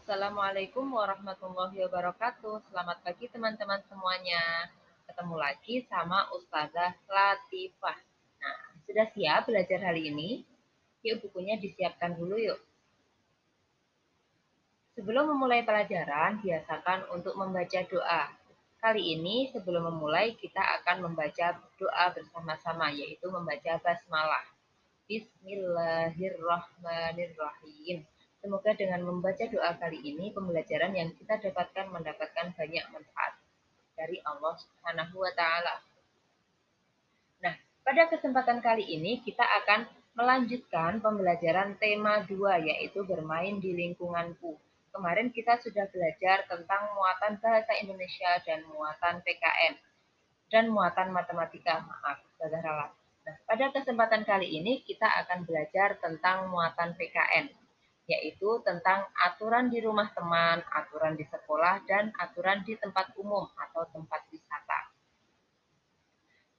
Assalamualaikum warahmatullahi wabarakatuh. Selamat pagi teman-teman semuanya. Ketemu lagi sama Ustazah Latifah. Nah, sudah siap belajar hari ini? Yuk bukunya disiapkan dulu yuk. Sebelum memulai pelajaran, biasakan untuk membaca doa. Kali ini sebelum memulai kita akan membaca doa bersama-sama, yaitu membaca basmalah. Bismillahirrahmanirrahim. Semoga dengan membaca doa kali ini, pembelajaran yang kita dapatkan mendapatkan banyak manfaat dari Allah Subhanahu wa Ta'ala. Nah, pada kesempatan kali ini kita akan melanjutkan pembelajaran tema 2, yaitu bermain di lingkunganku. Kemarin kita sudah belajar tentang muatan bahasa Indonesia dan muatan PKN dan muatan matematika. Maaf, saudara. Nah, pada kesempatan kali ini kita akan belajar tentang muatan PKN, yaitu tentang aturan di rumah teman, aturan di sekolah, dan aturan di tempat umum atau tempat wisata.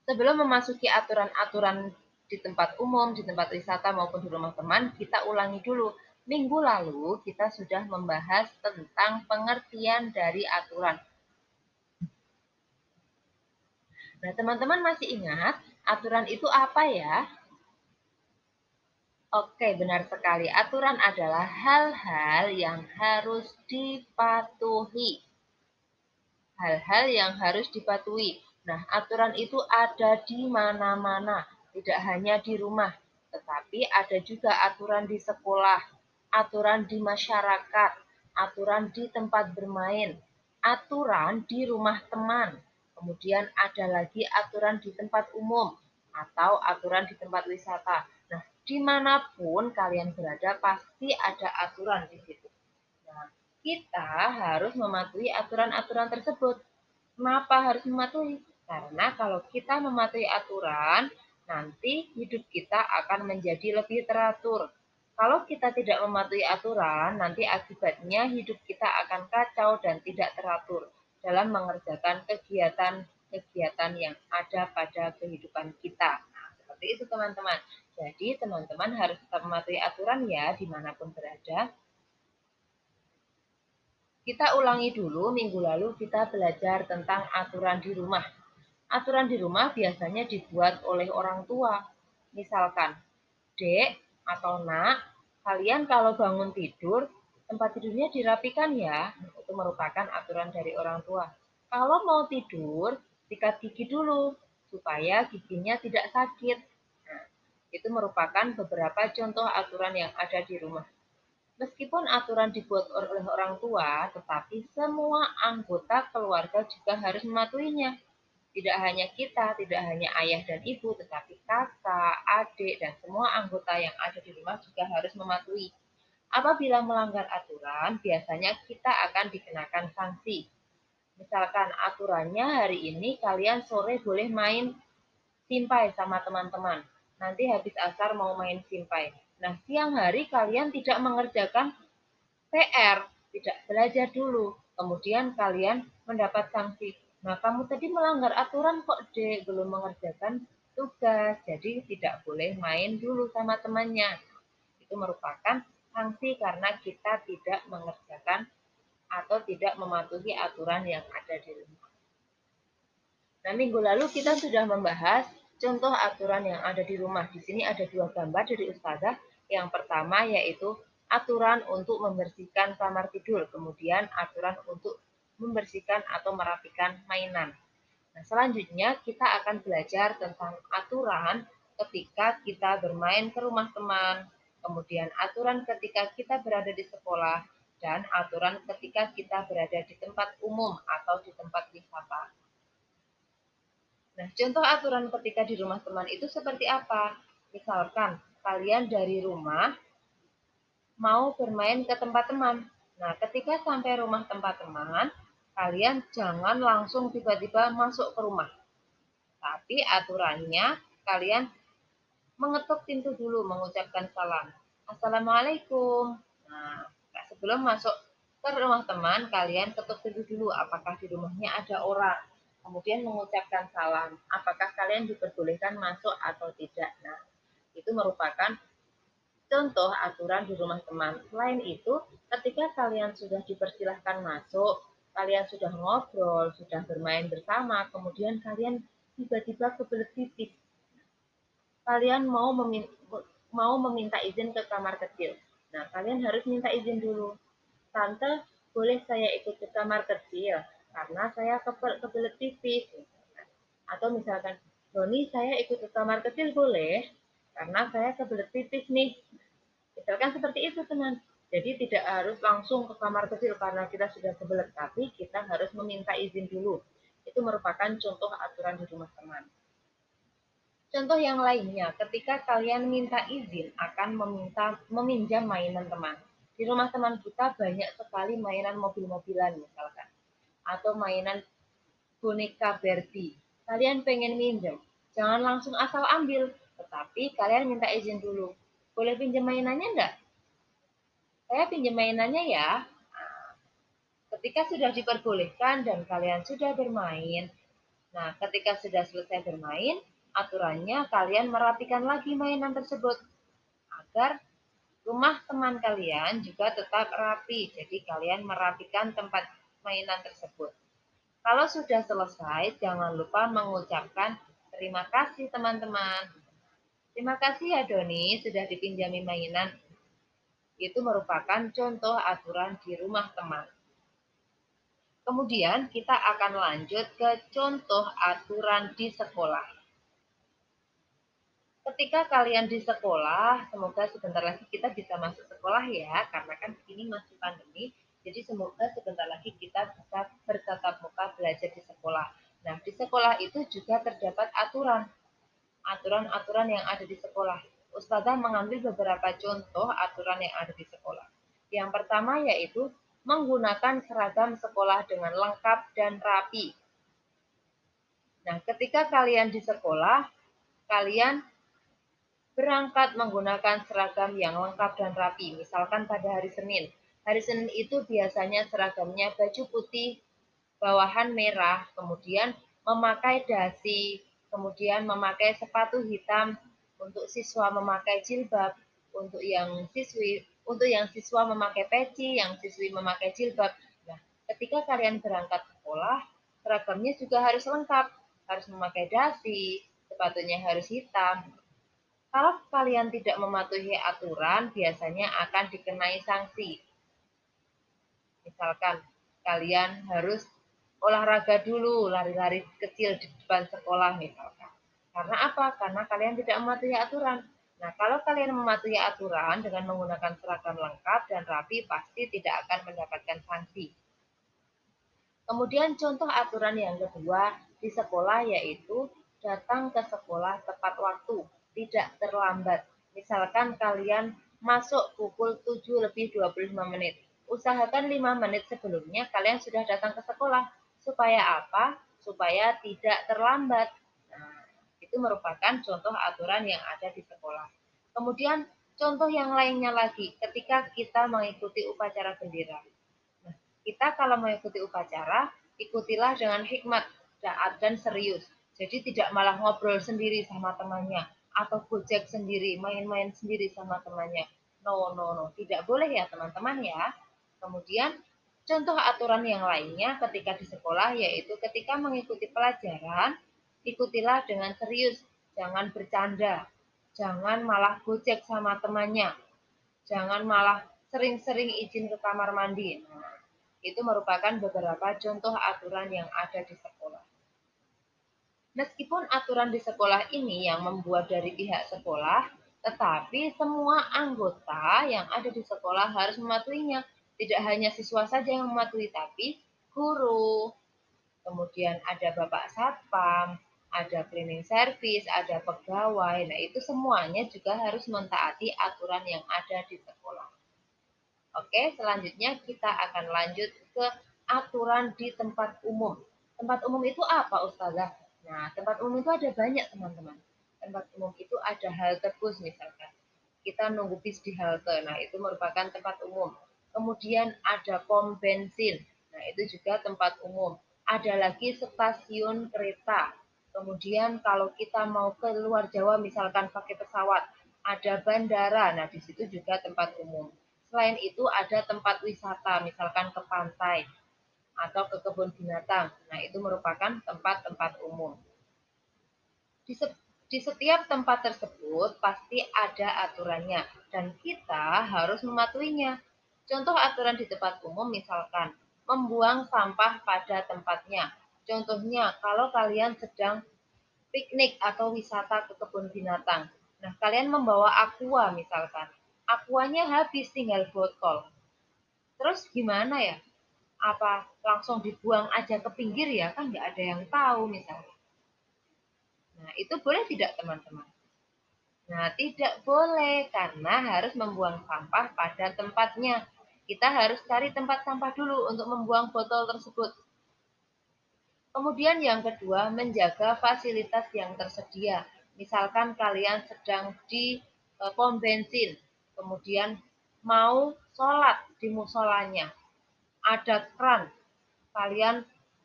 Sebelum memasuki aturan-aturan di tempat umum, di tempat wisata maupun di rumah teman, kita ulangi dulu. Minggu lalu kita sudah membahas tentang pengertian dari aturan. Nah, teman-teman masih ingat aturan itu apa ya? Oke, benar sekali. Aturan adalah hal-hal yang harus dipatuhi. Hal-hal yang harus dipatuhi. Nah, aturan itu ada di mana-mana, tidak hanya di rumah, tetapi ada juga aturan di sekolah, aturan di masyarakat, aturan di tempat bermain, aturan di rumah teman, kemudian ada lagi aturan di tempat umum atau aturan di tempat wisata. Nah, dimanapun kalian berada pasti ada aturan di situ. Nah, kita harus mematuhi aturan-aturan tersebut. Kenapa harus mematuhi? Karena kalau kita mematuhi aturan, nanti hidup kita akan menjadi lebih teratur. Kalau kita tidak mematuhi aturan, nanti akibatnya hidup kita akan kacau dan tidak teratur dalam mengerjakan kegiatan-kegiatan yang ada pada kehidupan kita. Nah, seperti itu teman-teman. Jadi teman-teman harus tetap mematuhi aturan ya dimanapun berada. Kita ulangi dulu, minggu lalu kita belajar tentang aturan di rumah. Aturan di rumah biasanya dibuat oleh orang tua. Misalkan, Dek atau Nak, kalian kalau bangun tidur, tempat tidurnya dirapikan ya. Itu merupakan aturan dari orang tua. Kalau mau tidur, sikat gigi dulu, supaya giginya tidak sakit. Nah, itu merupakan beberapa contoh aturan yang ada di rumah. Meskipun aturan dibuat oleh orang tua, tetapi semua anggota keluarga juga harus mematuhinya. Tidak hanya kita, tidak hanya ayah dan ibu, tetapi kakak, adik, dan semua anggota yang ada di rumah juga harus mematuhi. Apabila melanggar aturan, biasanya kita akan dikenakan sanksi. Misalkan aturannya hari ini kalian sore boleh main simpai sama teman-teman. Nanti habis asar mau main simpai. Nah, siang hari kalian tidak mengerjakan PR, tidak belajar dulu. Kemudian kalian mendapat sanksi. Nah, kamu tadi melanggar aturan kok, Dek, belum mengerjakan tugas. Jadi tidak boleh main dulu sama temannya. Itu merupakan sanksi karena kita tidak mengerjakan atau tidak mematuhi aturan yang ada di rumah. Nah, minggu lalu kita sudah membahas contoh aturan yang ada di rumah. Di sini ada 2 gambar dari Ustazah. Yang pertama yaitu aturan untuk membersihkan kamar tidur, kemudian aturan untuk membersihkan atau merapikan mainan. Nah, selanjutnya kita akan belajar tentang aturan ketika kita bermain ke rumah teman, kemudian aturan ketika kita berada di sekolah, dan aturan ketika kita berada di tempat umum atau di tempat wisata. Nah, contoh aturan ketika di rumah teman itu seperti apa? Misalkan kalian dari rumah mau bermain ke tempat teman. Nah, ketika sampai rumah tempat teman, kalian jangan langsung tiba-tiba masuk ke rumah. Tapi aturannya kalian mengetuk pintu dulu, mengucapkan salam. Assalamualaikum. Nah, sebelum masuk ke rumah teman, kalian ketuk pintu dulu apakah di rumahnya ada orang. Kemudian mengucapkan salam, apakah kalian diperbolehkan masuk atau tidak. Nah, itu merupakan contoh aturan di rumah teman. Selain itu, ketika kalian sudah dipersilahkan masuk, kalian sudah ngobrol, sudah bermain bersama, kemudian kalian tiba-tiba kebelet pipis. Kalian mau meminta izin ke kamar kecil. Nah, kalian harus minta izin dulu. Tante, boleh saya ikut ke kamar kecil karena saya kebelet pipis. Atau misalkan, Doni, saya ikut ke kamar kecil boleh karena saya kebelet pipis nih. Misalkan seperti itu, teman. Jadi tidak harus langsung ke kamar kecil karena kita sudah kebelet, tapi kita harus meminta izin dulu. Itu merupakan contoh aturan di rumah teman. Contoh yang lainnya, ketika kalian minta izin akan meminjam mainan teman. Di rumah teman kita banyak sekali mainan mobil-mobilan misalkan, atau mainan boneka Barbie. Kalian pengen minjem, jangan langsung asal ambil, tetapi kalian minta izin dulu. Boleh pinjam mainannya enggak? Saya pinjam mainannya ya. Ketika sudah diperbolehkan dan kalian sudah bermain, nah ketika sudah selesai bermain, aturannya kalian merapikan lagi mainan tersebut agar rumah teman kalian juga tetap rapi. Jadi kalian merapikan tempat mainan tersebut. Kalau sudah selesai, jangan lupa mengucapkan terima kasih teman-teman. Terima kasih ya Doni, sudah dipinjami mainan. Itu merupakan contoh aturan di rumah teman. Kemudian kita akan lanjut ke contoh aturan di sekolah. Ketika kalian di sekolah, semoga sebentar lagi kita bisa masuk sekolah ya, karena kan ini masih pandemi, jadi semoga sebentar lagi kita bisa bertatap muka belajar di sekolah. Nah, di sekolah itu juga terdapat aturan-aturan yang ada di sekolah. Ustazah mengambil beberapa contoh aturan yang ada di sekolah. Yang pertama yaitu menggunakan seragam sekolah dengan lengkap dan rapi. Nah, ketika kalian di sekolah, kalian berangkat menggunakan seragam yang lengkap dan rapi. Misalkan pada hari Senin. Hari Senin itu biasanya seragamnya baju putih, bawahan merah, kemudian memakai dasi, kemudian memakai sepatu hitam, untuk siswa memakai jilbab, untuk yang siswa memakai peci, yang siswi memakai jilbab. Nah, ketika kalian berangkat sekolah, seragamnya juga harus lengkap, harus memakai dasi, sepatunya harus hitam. Kalau kalian tidak mematuhi aturan, biasanya akan dikenai sanksi. Misalkan kalian harus olahraga dulu, lari-lari kecil di depan sekolah misalkan. Karena apa? Karena kalian tidak mematuhi aturan. Nah, kalau kalian mematuhi aturan dengan menggunakan seragam lengkap dan rapi, pasti tidak akan mendapatkan sanksi. Kemudian contoh aturan yang kedua di sekolah yaitu datang ke sekolah tepat waktu, tidak terlambat. Misalkan kalian masuk pukul 7:25. Usahakan 5 menit sebelumnya kalian sudah datang ke sekolah. Supaya apa? Supaya tidak terlambat. Nah, itu merupakan contoh aturan yang ada di sekolah. Kemudian contoh yang lainnya lagi, ketika kita mengikuti upacara bendera. Nah, kita kalau mengikuti upacara, ikutilah dengan hikmat dan serius. Jadi tidak malah ngobrol sendiri sama temannya, atau gojek sendiri, main-main sendiri sama temannya. No, no, no. Tidak boleh ya teman-teman ya. Kemudian contoh aturan yang lainnya ketika di sekolah yaitu ketika mengikuti pelajaran, ikutilah dengan serius, jangan bercanda, jangan malah gojek sama temannya, jangan malah sering-sering izin ke kamar mandi. Nah, itu merupakan beberapa contoh aturan yang ada di sekolah. Meskipun aturan di sekolah ini yang membuat dari pihak sekolah, tetapi semua anggota yang ada di sekolah harus mematuhinya. Tidak hanya siswa saja yang mematuhi, tapi guru, kemudian ada bapak satpam, ada cleaning service, ada pegawai. Nah, itu semuanya juga harus mentaati aturan yang ada di sekolah. Oke, selanjutnya kita akan lanjut ke aturan di tempat umum. Tempat umum itu apa, Ustazah? Nah, tempat umum itu ada banyak, teman-teman. Tempat umum itu ada halte bus misalkan. Kita nunggu bis di halte. Nah, itu merupakan tempat umum. Kemudian ada pom bensin. Nah, itu juga tempat umum. Ada lagi stasiun kereta. Kemudian kalau kita mau ke luar Jawa misalkan pakai pesawat. ada bandara. Nah, di situ juga tempat umum. Selain itu ada tempat wisata, misalkan ke pantai atau ke kebun binatang. Nah, itu merupakan tempat-tempat umum. Di, di setiap tempat tersebut pasti ada aturannya dan kita harus mematuhinya. Contoh aturan di tempat umum misalkan membuang sampah pada tempatnya. Contohnya kalau kalian sedang piknik atau wisata ke kebun binatang. Nah, kalian membawa aqua misalkan. Aquanya habis tinggal botol. Terus gimana ya? Apa langsung dibuang aja ke pinggir ya? Kan nggak ada yang tahu misalnya. Nah, itu boleh tidak teman-teman? Nah, tidak boleh karena harus membuang sampah pada tempatnya. Kita harus cari tempat sampah dulu untuk membuang botol tersebut. Kemudian yang kedua, menjaga fasilitas yang tersedia. Misalkan kalian sedang di pom bensin, kemudian mau sholat di musolanya, ada keran, kalian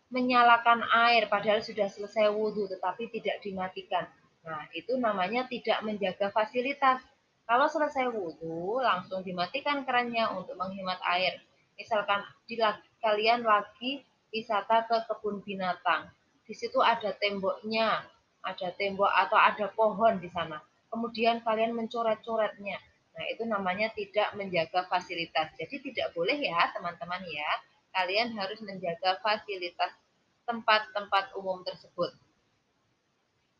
menyalakan air padahal sudah selesai wudhu tetapi tidak dimatikan. Nah, itu namanya tidak menjaga fasilitas. Kalau selesai wudhu, langsung dimatikan kerannya untuk menghemat air. Misalkan kalian lagi wisata ke kebun binatang. Di situ ada temboknya, ada tembok atau ada pohon di sana. Kemudian kalian mencoret-coretnya. Nah, itu namanya tidak menjaga fasilitas. Jadi tidak boleh ya, teman-teman ya. Kalian harus menjaga fasilitas tempat-tempat umum tersebut.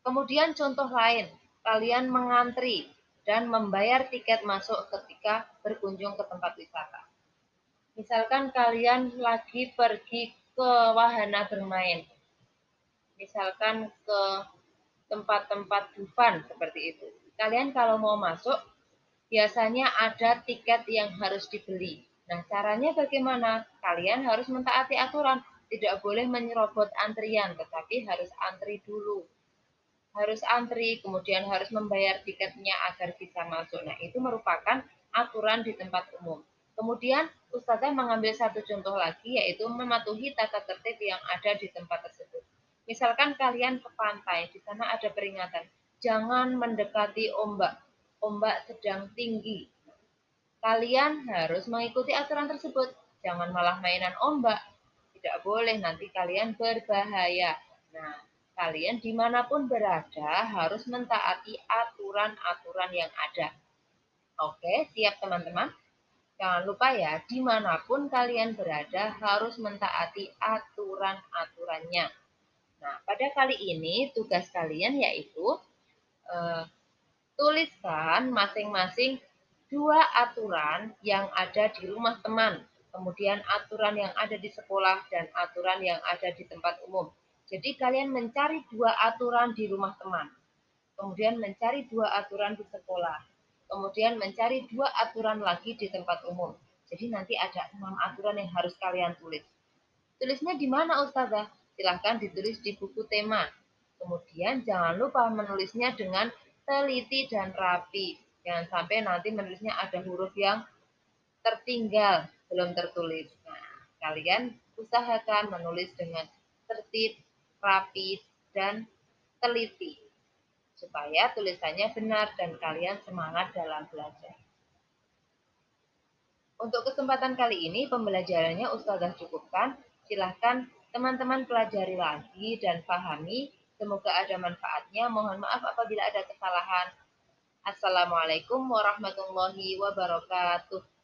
Kemudian contoh lain, kalian mengantri dan membayar tiket masuk ketika berkunjung ke tempat wisata. Misalkan kalian lagi pergi ke wahana bermain, misalkan ke tempat-tempat Dufan seperti itu. Kalian kalau mau masuk, biasanya ada tiket yang harus dibeli. Nah, caranya bagaimana? Kalian harus mentaati aturan. Tidak boleh menyerobot antrian, tetapi harus antri dulu. Harus antri, kemudian harus membayar tiketnya agar bisa masuk. Nah, itu merupakan aturan di tempat umum. Kemudian, Ustazah mengambil satu contoh lagi, yaitu mematuhi tata tertib yang ada di tempat tersebut. Misalkan kalian ke pantai, di sana ada peringatan, jangan mendekati ombak. Ombak sedang tinggi. Kalian harus mengikuti aturan tersebut. Jangan malah mainan ombak. Tidak boleh, nanti kalian berbahaya. Nah, kalian dimanapun berada harus mentaati aturan-aturan yang ada. Oke, siap teman-teman? Jangan lupa ya, dimanapun kalian berada harus mentaati aturan-aturannya. Nah, pada kali ini tugas kalian yaitu eh, tuliskan masing-masing dua aturan yang ada di rumah teman, kemudian aturan yang ada di sekolah, dan aturan yang ada di tempat umum. Jadi kalian mencari dua aturan di rumah teman, kemudian mencari dua aturan di sekolah, kemudian mencari dua aturan lagi di tempat umum. Jadi nanti ada 6 aturan yang harus kalian tulis. Tulisnya di mana Ustazah? Silahkan ditulis di buku tema. Kemudian jangan lupa menulisnya dengan teliti dan rapi. Jangan sampai nanti menulisnya ada huruf yang tertinggal, belum tertulis. Nah, kalian usahakan menulis dengan tertib, rapi, dan teliti. Supaya tulisannya benar dan kalian semangat dalam belajar. Untuk kesempatan kali ini pembelajarannya Ustazah cukupkan. Silahkan teman-teman pelajari lagi dan pahami. Semoga ada manfaatnya. Mohon maaf apabila ada kesalahan. Assalamualaikum warahmatullahi wabarakatuh.